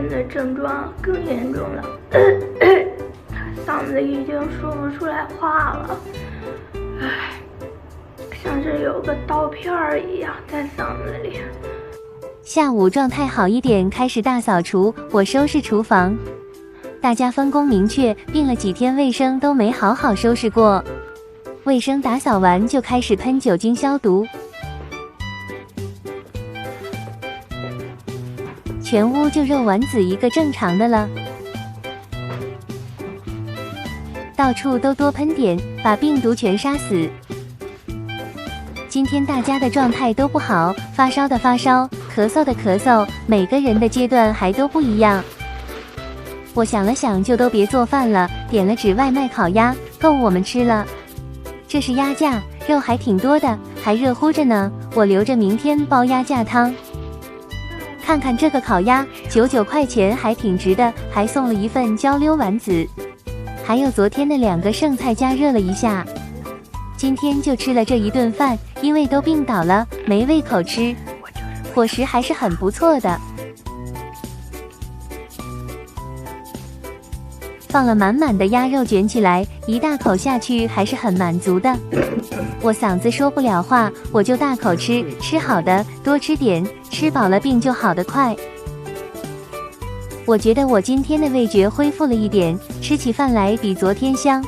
天的症状更严重了，嗓子已经说不出来话了，唉，像是有个刀片儿一样在嗓子里。下午状态好一点，开始大扫除，我收拾厨房。大家分工明确，病了几天卫生都没好好收拾过。卫生打扫完就开始喷酒精消毒，全屋就肉丸子一个正常的了。到处都多喷点，把病毒全杀死。今天大家的状态都不好，发烧的发烧，咳嗽的咳嗽，每个人的阶段还都不一样。我想了想，就都别做饭了，点了纸外卖烤鸭，够我们吃了。这是鸭架，肉还挺多的，还热乎着呢，我留着明天煲鸭架汤。看看这个烤鸭，99块钱还挺值的，还送了一份焦溜丸子，还有昨天的2个剩菜加热了一下。今天就吃了这一顿饭，因为都病倒了，没胃口吃，伙食还是很不错的。放了满满的鸭肉卷起来，一大口下去还是很满足的。我嗓子说不了话，我就大口吃，吃好的多吃点，吃饱了病就好得快。我觉得我今天的味觉恢复了一点，吃起饭来比昨天香。